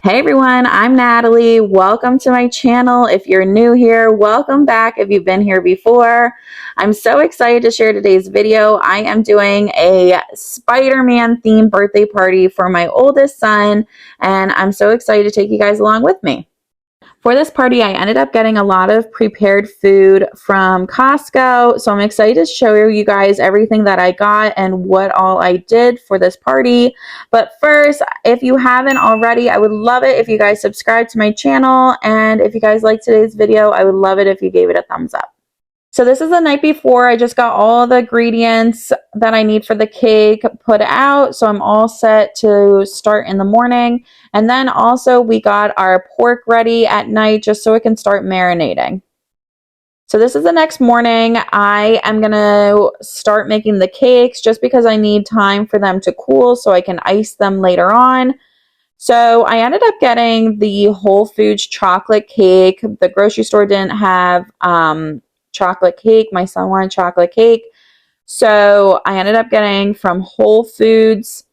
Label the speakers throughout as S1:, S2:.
S1: Hey everyone, I'm Natalie. Welcome to my channel. If you're new here, welcome back if you've been here before. I'm so excited to share today's video. I am doing a Spider-Man themed birthday party for my oldest son, and I'm so excited to take you guys along with me. For this party, I ended up getting a lot of prepared food from Costco, so I'm excited to show you guys everything that I got and what all I did for this party. But first, if you haven't already, I would love it if you guys subscribe to my channel, and if you guys like today's video, I would love it if you gave it a thumbs up. So this is the night before. I just got all the ingredients that I need for the cake put out. So I'm all set to start in the morning. And then also we got our pork ready at night just so it can start marinating. So this is the next morning. I am going to start making the cakes just because I need time for them to cool so I can ice them later on. So I ended up getting the Whole Foods chocolate cake. The grocery store didn't have chocolate cake. My son wanted chocolate cake. So I ended up getting from Whole Foods.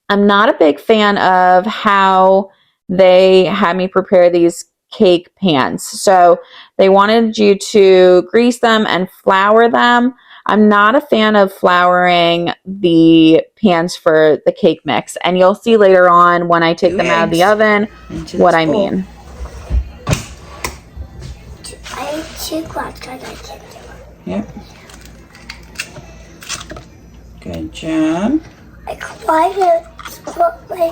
S1: I'm not a big fan of how they had me prepare these cake pans. So they wanted you to grease them and flour them. I'm not a fan of flouring the pans for the cake mix. And you'll see later on when I take them out of the oven what I mean.
S2: I ate 2 quarts because I can't do it.
S3: Yep. Good job.
S2: I tried to put my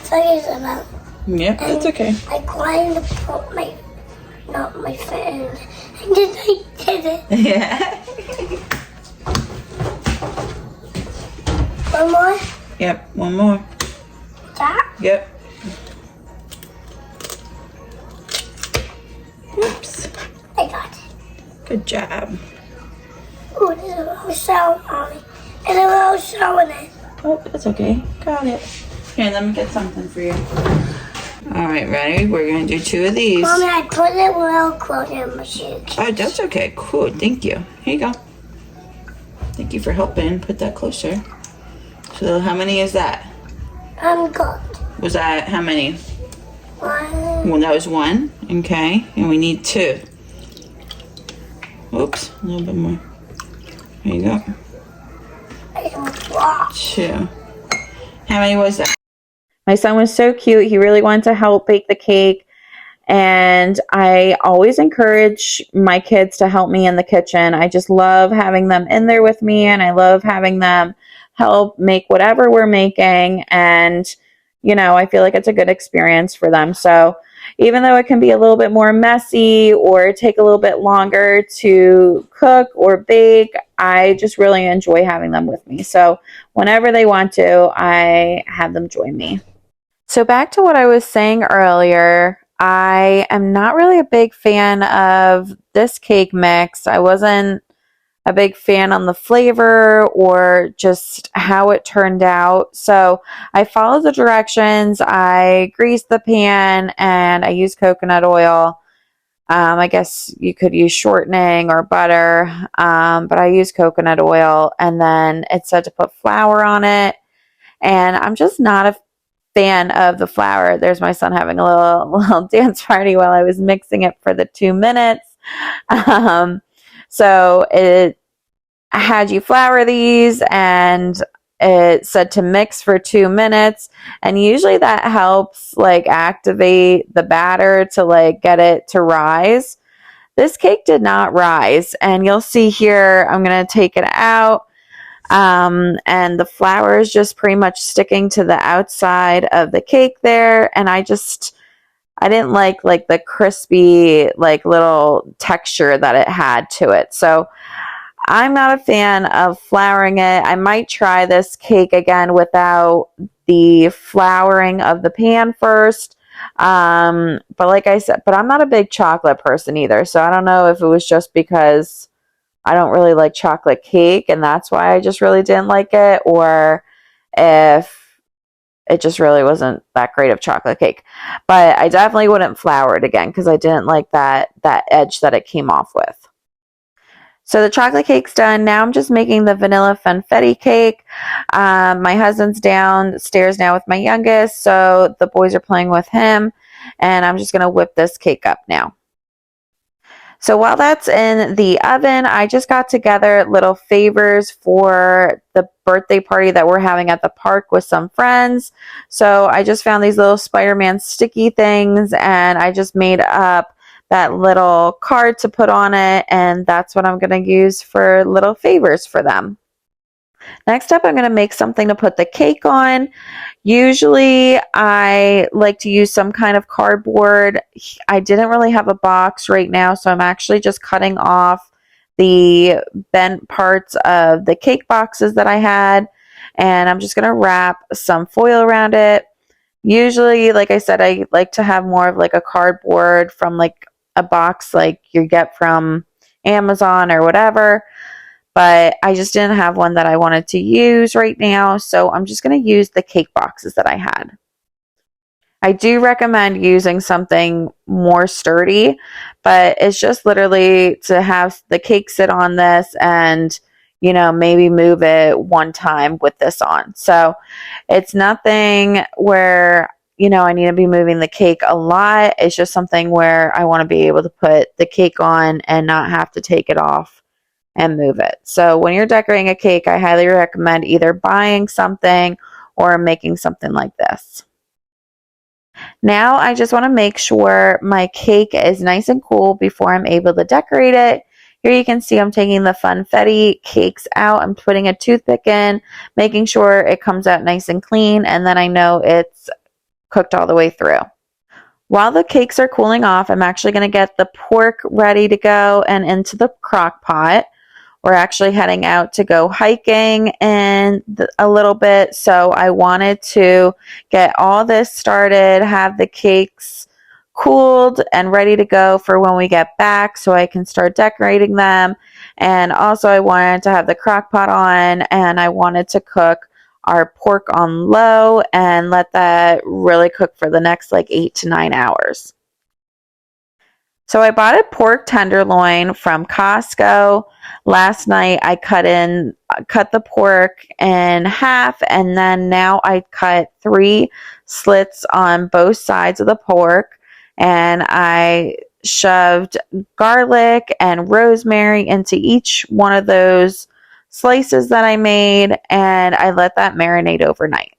S2: fingers in it.
S3: Yep, that's okay.
S2: I tried to put not my fingers, and then I did it.
S3: Yeah.
S2: One more?
S3: Yep, one more.
S2: That?
S3: Yep. Oops.
S2: I got it.
S3: Good job.
S2: Ooh, there's a little shell on it. And a little shell in it.
S3: Oh, that's okay. Got it. Here, let me get something for you. All right, ready? We're going to do 2 of these.
S2: Mommy, I put it real close in my shoes.
S3: Oh, that's okay. Cool. Thank you. Here you go. Thank you for helping. Put that closer. So how many is that?
S2: I'm good.
S3: Was that how many?
S2: 1.
S3: Well, that was 1. Okay. And we need 2. Oops. A little bit more. There you go. 2. How many was that?
S1: My son was so cute. He really wanted to help bake the cake. And I always encourage my kids to help me in the kitchen. I just love having them in there with me, and I love having them help make whatever we're making. And, you know, I feel like it's a good experience for them. So even though it can be a little bit more messy or take a little bit longer to cook or bake, I just really enjoy having them with me. So whenever they want to, I have them join me. So back to what I was saying earlier, I am not really a big fan of this cake mix. I wasn't a big fan on the flavor or just how it turned out. So I followed the directions. I greased the pan and I used coconut oil. I guess you could use shortening or butter, but I used coconut oil. And then it said to put flour on it. And I'm just not a fan of the flour. There's my son having a little dance party while I was mixing it for the 2 minutes. So it had you flour these, and it said to mix for 2 minutes. And usually that helps like activate the batter to like get it to rise. This cake did not rise. And you'll see here, I'm going to take it out. And the flour is just pretty much sticking to the outside of the cake there. And I didn't like the crispy, like little texture that it had to it. So I'm not a fan of flouring it. I might try this cake again without the flouring of the pan first. But like I said, but I'm not a big chocolate person either. So I don't know if it was just because I don't really like chocolate cake and that's why I just really didn't like it, or if it just really wasn't that great of chocolate cake. But I definitely wouldn't flour it again because I didn't like that edge that it came off with. So the chocolate cake's done. Now I'm just making the vanilla funfetti cake. My husband's downstairs now with my youngest, so the boys are playing with him, and I'm just going to whip this cake up now. So while that's in the oven, I just got together little favors for the birthday party that we're having at the park with some friends. So I just found these little Spider-Man sticky things, and I just made up that little card to put on it, and that's what I'm going to use for little favors for them. Next up, I'm going to make something to put the cake on. Usually, I like to use some kind of cardboard. I didn't really have a box right now, so I'm actually just cutting off the bent parts of the cake boxes that I had, and I'm just going to wrap some foil around it. Usually, like I said, I like to have more of like a cardboard from like a box like you get from Amazon or whatever. But I just didn't have one that I wanted to use right now, so I'm just going to use the cake boxes that I had. I do recommend using something more sturdy, but it's just literally to have the cake sit on this and, you know, maybe move it one time with this on. So it's nothing where, you know, I need to be moving the cake a lot. It's just something where I want to be able to put the cake on and not have to take it off and move it. So when you're decorating a cake, I highly recommend either buying something or making something like this. Now I just want to make sure my cake is nice and cool before I'm able to decorate it. Here you can see I'm taking the funfetti cakes out. I'm putting a toothpick in, making sure it comes out nice and clean, and then I know it's cooked all the way through. While the cakes are cooling off, I'm actually going to get the pork ready to go and into the crock pot. We're actually heading out to go hiking in a little bit, so I wanted to get all this started, have the cakes cooled and ready to go for when we get back so I can start decorating them. And also I wanted to have the crock pot on, and I wanted to cook our pork on low and let that really cook for the next like 8 to 9 hours. So I bought a pork tenderloin from Costco. Last night I cut the pork in half, and then now I cut 3 slits on both sides of the pork, and I shoved garlic and rosemary into each one of those slices that I made, and I let that marinate overnight.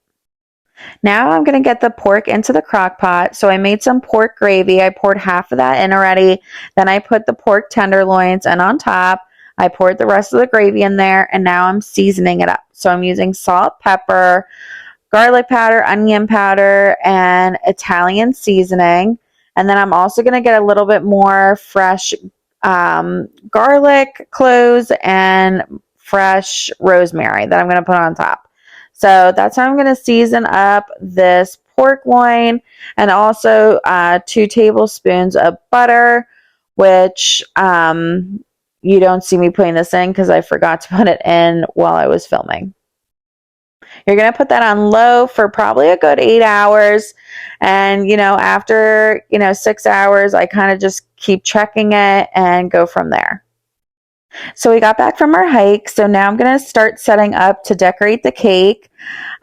S1: Now I'm going to get the pork into the crock pot. So I made some pork gravy. I poured half of that in already. Then I put the pork tenderloins, and on top, I poured the rest of the gravy in there, and now I'm seasoning it up. So I'm using salt, pepper, garlic powder, onion powder, and Italian seasoning. And then I'm also going to get a little bit more fresh garlic cloves and fresh rosemary that I'm going to put on top. So that's how I'm going to season up this pork loin, and also 2 tablespoons of butter, which you don't see me putting this in because I forgot to put it in while I was filming. You're going to put that on low for probably a good 8 hours. And, you know, after, 6 hours, I kind of just keep checking it and go from there. So we got back from our hike. So now I'm going to start setting up to decorate the cake.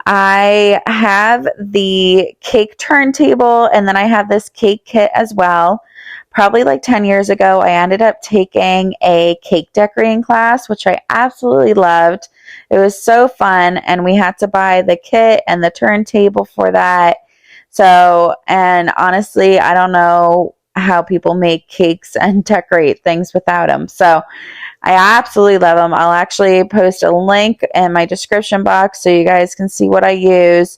S1: I have the cake turntable, and then I have this cake kit as well. Probably like 10 years ago, I ended up taking a cake decorating class, which I absolutely loved. It was so fun, and we had to buy the kit and the turntable for that. So, and honestly, I don't know how people make cakes and decorate things without them. So I absolutely love them. I'll actually post a link in my description box so you guys can see what I use.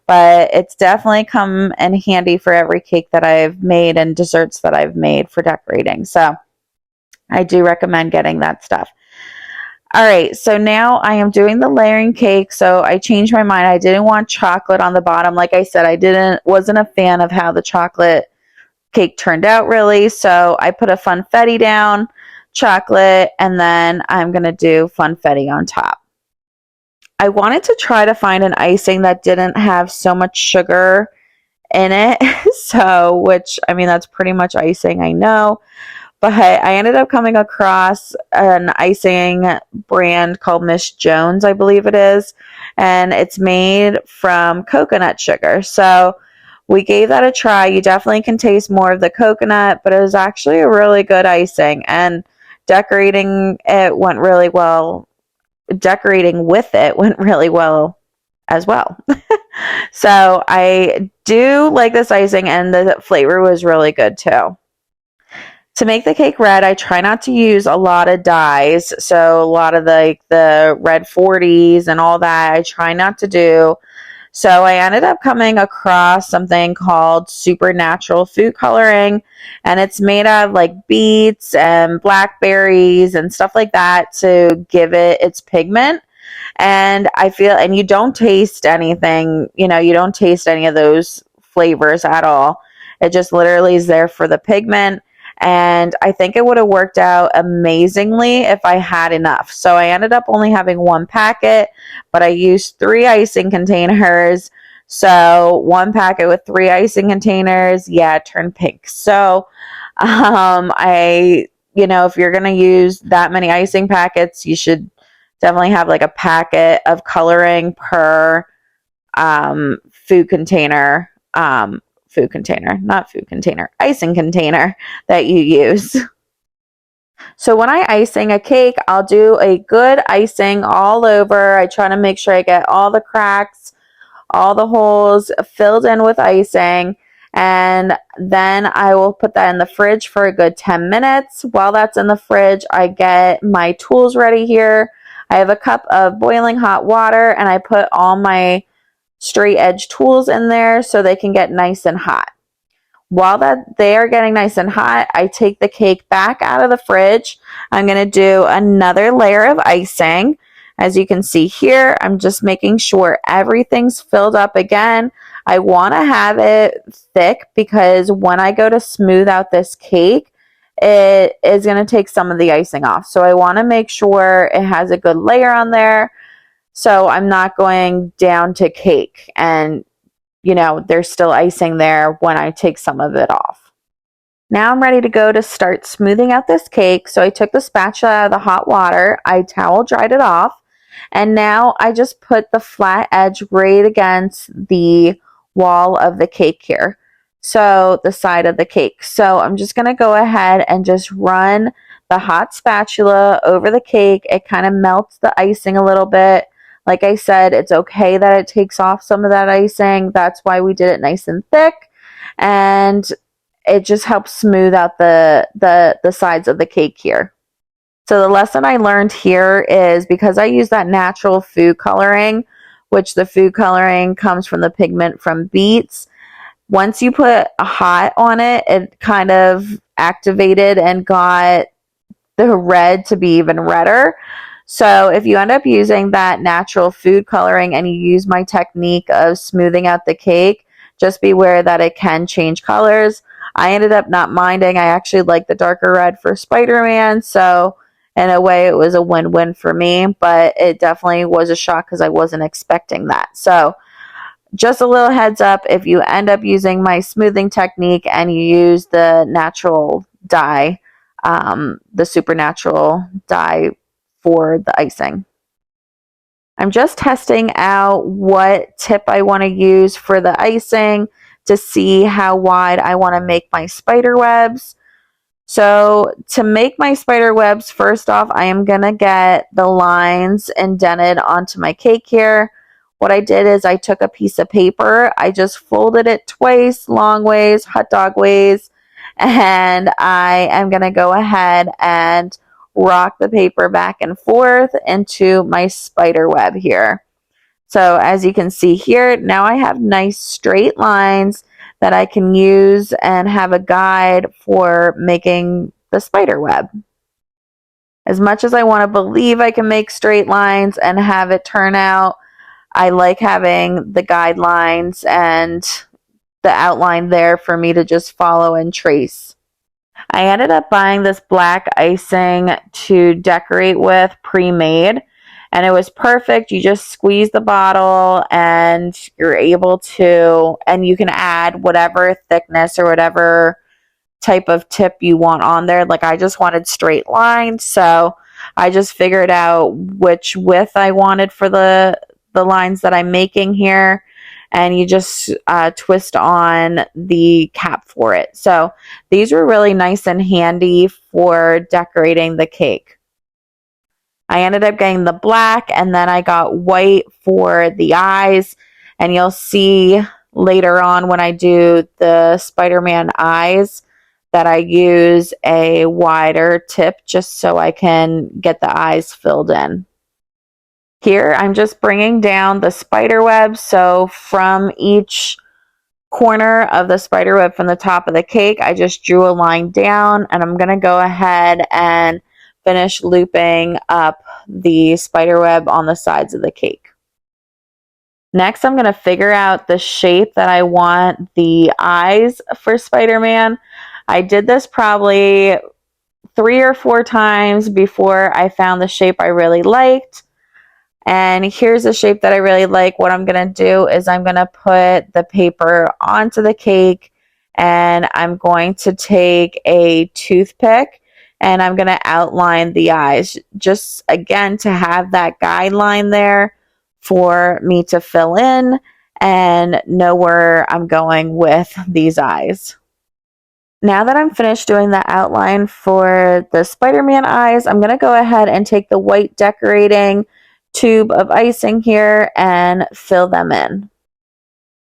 S1: But it's definitely come in handy for every cake that I've made and desserts that I've made for decorating. So I do recommend getting that stuff. All right, so now I am doing the layering cake. So I changed my mind. I didn't want chocolate on the bottom. Like I said, wasn't a fan of how the chocolate cake turned out really. So I put a funfetti down, chocolate, and then I'm going to do funfetti on top. I wanted to try to find an icing that didn't have so much sugar in it. So, which, I mean, that's pretty much icing, I know. But I ended up coming across an icing brand called Miss Jones, I believe it is, and it's made from coconut sugar. So we gave that a try. You definitely can taste more of the coconut, but it was actually a really good icing, and decorating it went really well. Decorating with it went really well as well. So I do like this icing, and the flavor was really good too. To make the cake red, I try not to use a lot of dyes. So a lot of the red 40s and all that, I try not to do. So I ended up coming across something called supernatural food coloring, and it's made out of like beets and blackberries and stuff like that to give it its pigment. And I feel, and you don't taste anything, you don't taste any of those flavors at all. It just literally is there for the pigment. And I think it would have worked out amazingly if I had enough. So I ended up only having one packet, but I used 3 icing containers. So one packet with 3 icing containers, yeah, it turned pink. So if you're going to use that many icing packets, you should definitely have like a packet of coloring per food container, not food container, icing container that you use. So when I icing a cake, I'll do a good icing all over. I try to make sure I get all the cracks, all the holes filled in with icing. And then I will put that in the fridge for a good 10 minutes. While that's in the fridge, I get my tools ready here. I have a cup of boiling hot water, and I put all my straight edge tools in there so they can get nice and hot. While that they are getting nice and hot, I take the cake back out of the fridge. I'm going to do another layer of icing. As you can see here, I'm just making sure everything's filled up again. I want to have it thick because when I go to smooth out this cake, it is going to take some of the icing off. So I want to make sure it has a good layer on there. So I'm not going down to cake and there's still icing there when I take some of it off. Now I'm ready to go to start smoothing out this cake. So I took the spatula out of the hot water, I towel dried it off, and now I just put the flat edge right against the wall of the cake here. So the side of the cake. So I'm just going to go ahead and just run the hot spatula over the cake. It kind of melts the icing a little bit. Like I said, it's okay that it takes off some of that icing. That's why we did it nice and thick. And it just helps smooth out the sides of the cake here. So the lesson I learned here is because I use that natural food coloring, which the food coloring comes from the pigment from beets. Once you put a hot on it, it kind of activated and got the red to be even redder. So if you end up using that natural food coloring and you use my technique of smoothing out the cake, just beware that it can change colors. I ended up not minding. I actually like the darker red for Spider-Man. So in a way, it was a win-win for me, but it definitely was a shock because I wasn't expecting that. So just a little heads up, if you end up using my smoothing technique and you use the natural dye, the supernatural dye for the icing. I'm just testing out what tip I want to use for the icing to see how wide I want to make my spider webs. So to make my spider webs, first off, I am going to get the lines indented onto my cake here. What I did is I took a piece of paper, I just folded it twice, long ways, hot dog ways, and I am going to go ahead and rock the paper back and forth into my spider web here. So as you can see here, now I have nice straight lines that I can use and have a guide for making the spider web. As much as I want to believe I can make straight lines and have it turn out, I like having the guidelines and the outline there for me to just follow and trace. I ended up buying this black icing to decorate with pre-made, and it was perfect. You just squeeze the bottle and you're able to, and you can add whatever thickness or whatever type of tip you want on there. Like I just wanted straight lines, so I just figured out which width I wanted for the lines that I'm making here, and you just twist on the cap for it. So these were really nice and handy for decorating the cake. I ended up getting the black, and then I got white for the eyes, and you'll see later on when I do the Spider-Man eyes that I use a wider tip just so I can get the eyes filled in. Here I'm just bringing down the spider web, so from each corner of the spider web from the top of the cake I just drew a line down, and I'm going to go ahead and finish looping up the spider web on the sides of the cake. Next, I'm going to figure out the shape that I want the eyes for Spider-Man. I did this probably 3 or 4 times before I found the shape I really liked. And here's the shape that I really like. What I'm going to do is I'm going to put the paper onto the cake, and I'm going to take a toothpick and I'm going to outline the eyes, just again to have that guideline there for me to fill in and know where I'm going with these eyes. Now that I'm finished doing the outline for the Spider-Man eyes, I'm going to go ahead and take the white decorating tube of icing here and fill them in.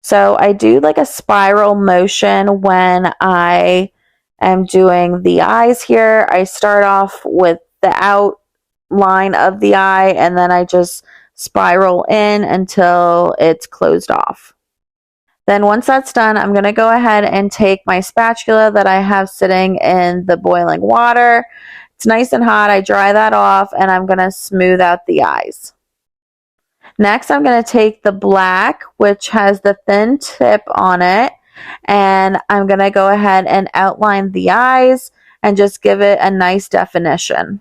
S1: So I do like a spiral motion when I am doing the eyes here. I start off with the outline of the eye, and then I just spiral in until it's closed off. Then once that's done, I'm going to go ahead and take my spatula that I have sitting in the boiling water. It's nice and hot. I dry that off, and I'm going to smooth out the eyes. Next, I'm going to take the black, which has the thin tip on it, and I'm going to go ahead and outline the eyes and just give it a nice definition.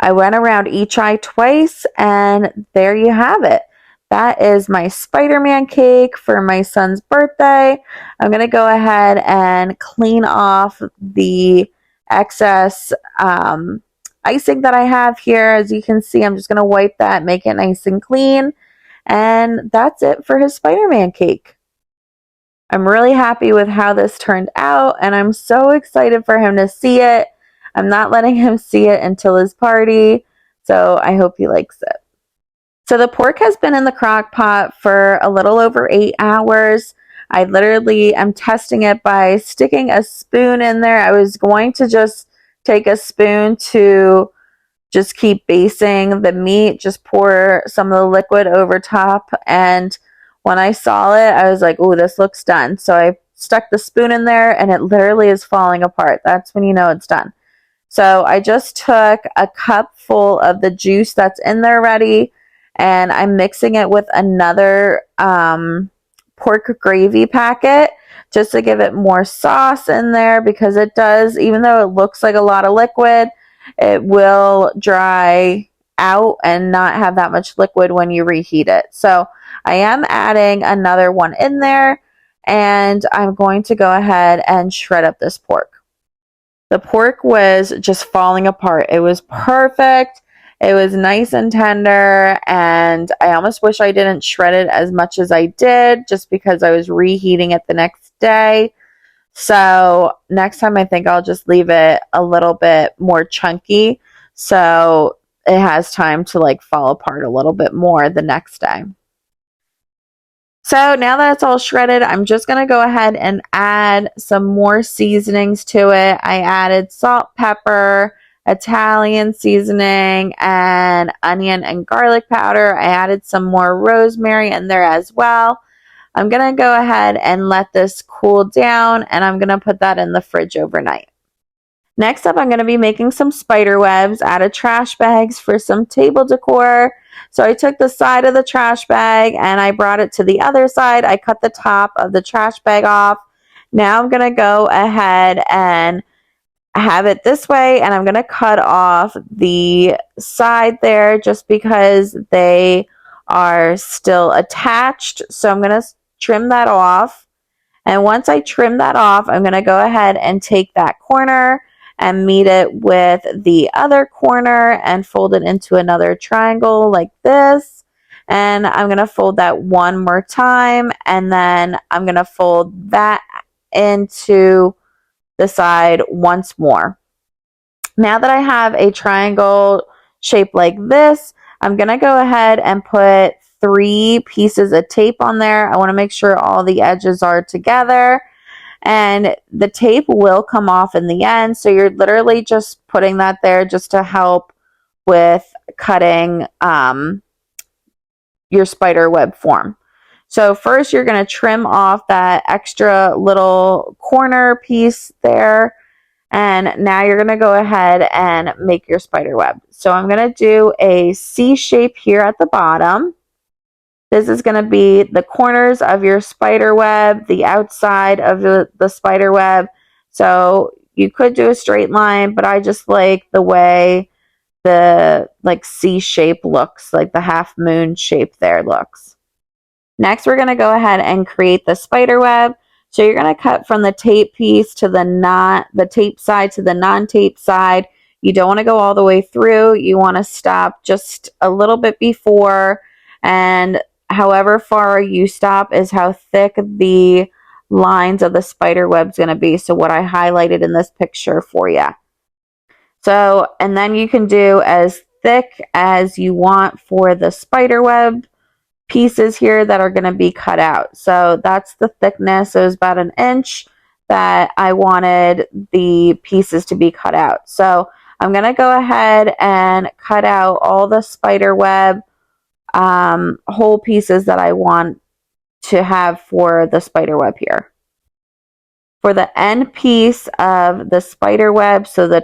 S1: I went around each eye twice, and there you have it. That is my Spider-Man cake for my son's birthday. I'm going to go ahead and clean off the excess icing that I have here. As you can see, I'm just going to wipe that, make it nice and clean. And that's it for his Spider-Man cake. I'm really happy with how this turned out, and I'm so excited for him to see it. I'm not letting him see it until his party, so I hope he likes it. So the pork has been in the crock pot for a little over 8 hours. I literally am testing it by sticking a spoon in there. I was going to just take a spoon to just keep basting the meat, just pour some of the liquid over top, and when I saw it, I was like, oh, this looks done. So I stuck the spoon in there, and it literally is falling apart. That's when you know it's done. So I just took a cup full of the juice that's in there ready, and I'm mixing it with another pork gravy packet just to give it more sauce in there, because it does, even though it looks like a lot of liquid, it will dry out and not have that much liquid when you reheat it. So I am adding another one in there, and I'm going to go ahead and shred up this pork. The pork was just falling apart. It was perfect. It was nice and tender, and I almost wish I didn't shred it as much as I did, just because I was reheating it the next day. So next time I think I'll just leave it a little bit more chunky so it has time to like fall apart a little bit more the next day. So now that it's all shredded, I'm just going to go ahead and add some more seasonings to it. I added salt, pepper, Italian seasoning, and onion and garlic powder. I added some more rosemary in there as well. I'm going to go ahead and let this cool down, and I'm going to put that in the fridge overnight. Next up, I'm going to be making some spider webs out of trash bags for some table decor. So I took the side of the trash bag and I brought it to the other side. I cut the top of the trash bag off. Now I'm going to go ahead and have it this way, and I'm going to cut off the side there just because they are still attached. So I'm going to trim that off. And once I trim that off, I'm going to go ahead and take that corner and meet it with the other corner and fold it into another triangle like this. And I'm going to fold that one more time, and then I'm going to fold that into the side once more. Now that I have a triangle shape like this, I'm going to go ahead and put 3 pieces of tape on there. I want to make sure all the edges are together, and the tape will come off in the end. So you're literally just putting that there just to help with cutting your spider web form. So first you're going to trim off that extra little corner piece there. And now you're going to go ahead and make your spider web. So I'm going to do a C shape here at the bottom. This is going to be the corners of your spider web, the outside of the spider web. So you could do a straight line, but I just like the way the C shape looks, like the half moon shape there looks. Next, we're going to go ahead and create the spider web. So you're going to cut from the tape piece to the tape side to the non-tape side. You don't want to go all the way through. You want to stop just a little bit before, and however far you stop is how thick the lines of the spider web is going to be. So what I highlighted in this picture for you. So, and then you can do as thick as you want for the spider web pieces here that are going to be cut out. So that's the thickness. It was about 1 inch that I wanted the pieces to be cut out. So I'm going to go ahead and cut out all the spider web whole pieces that I want to have for the spider web here. For the end piece of the spider web, so the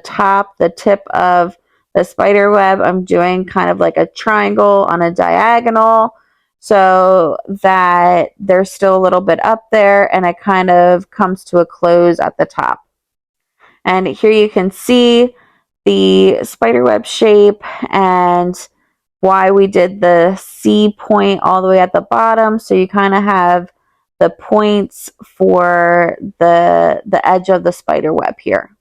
S1: tip of the spider web, I'm doing kind of like a triangle on a diagonal, so that there's still a little bit up there and it kind of comes to a close at the top. And here you can see the spider web shape and why we did the C point all the way at the bottom. So you kind of have the points for the edge of the spider web here.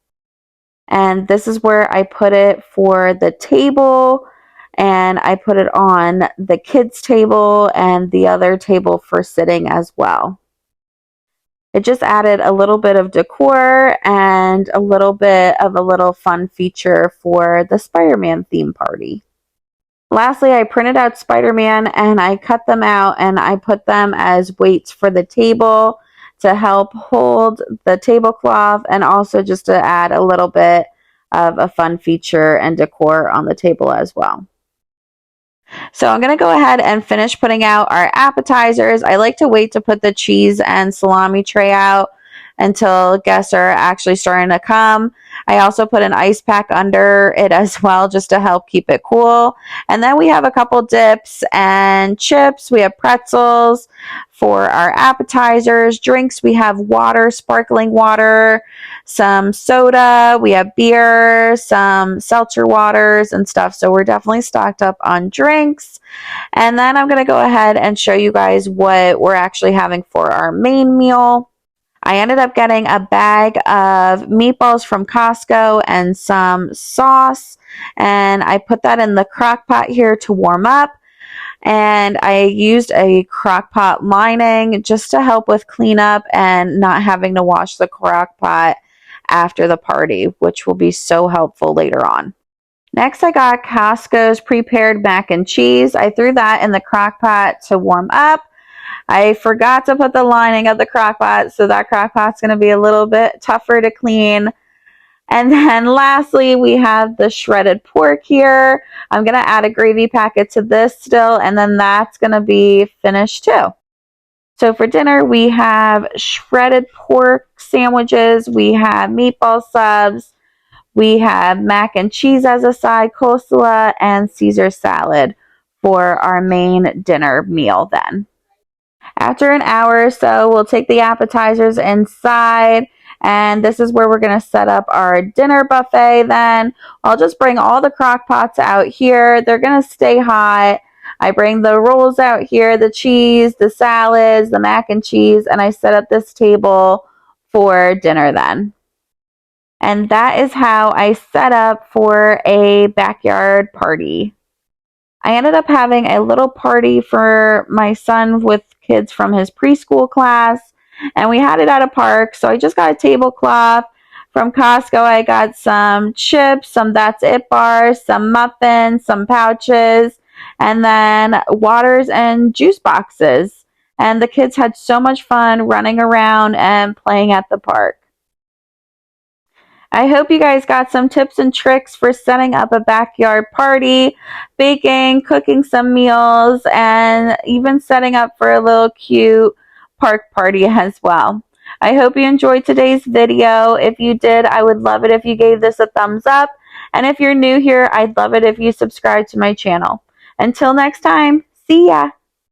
S1: And this is where I put it for the table, and I put it on the kids' table and the other table for sitting as well. It just added a little bit of decor and a little bit of a little fun feature for the Spider-Man theme party. Lastly, I printed out Spider-Man and I cut them out and I put them as weights for the table to help hold the tablecloth, and also just to add a little bit of a fun feature and decor on the table as well. So I'm going to go ahead and finish putting out our appetizers. I like to wait to put the cheese and salami tray out until guests are actually starting to come. I also put an ice pack under it as well, just to help keep it cool. And then we have a couple dips and chips. We have pretzels for our appetizers. Drinks, we have water, sparkling water, some soda, we have beer, some seltzer waters and stuff. So we're definitely stocked up on drinks. And then I'm going to go ahead and show you guys what we're actually having for our main meal. I ended up getting a bag of meatballs from Costco and some sauce, and I put that in the crock pot here to warm up. And I used a crock pot lining just to help with cleanup and not having to wash the crock pot after the party, which will be so helpful later on. Next, I got Costco's prepared mac and cheese. I threw that in the crock pot to warm up. I forgot to put the lining of the crock pot, so that crock pot's going to be a little bit tougher to clean. And then lastly, we have the shredded pork here. I'm going to add a gravy packet to this still, and then that's going to be finished too. So for dinner, we have shredded pork sandwiches, we have meatball subs, we have mac and cheese as a side, coleslaw, and Caesar salad for our main dinner meal then. After an hour or so, we'll take the appetizers inside, and this is where we're going to set up our dinner buffet then. I'll just bring all the crock pots out here. They're going to stay hot. I bring the rolls out here, the cheese, the salads, the mac and cheese, and I set up this table for dinner then. And that is how I set up for a backyard party. I ended up having a little party for my son with kids from his preschool class, and we had it at a park. So I just got a tablecloth from Costco. I got some chips, some That's It bars, some muffins, some pouches, and then waters and juice boxes. And the kids had so much fun running around and playing at the park. I hope you guys got some tips and tricks for setting up a backyard party, baking, cooking some meals, and even setting up for a little cute park party as well. I hope you enjoyed today's video. If you did, I would love it if you gave this a thumbs up. And if you're new here, I'd love it if you subscribe to my channel. Until next time, see ya!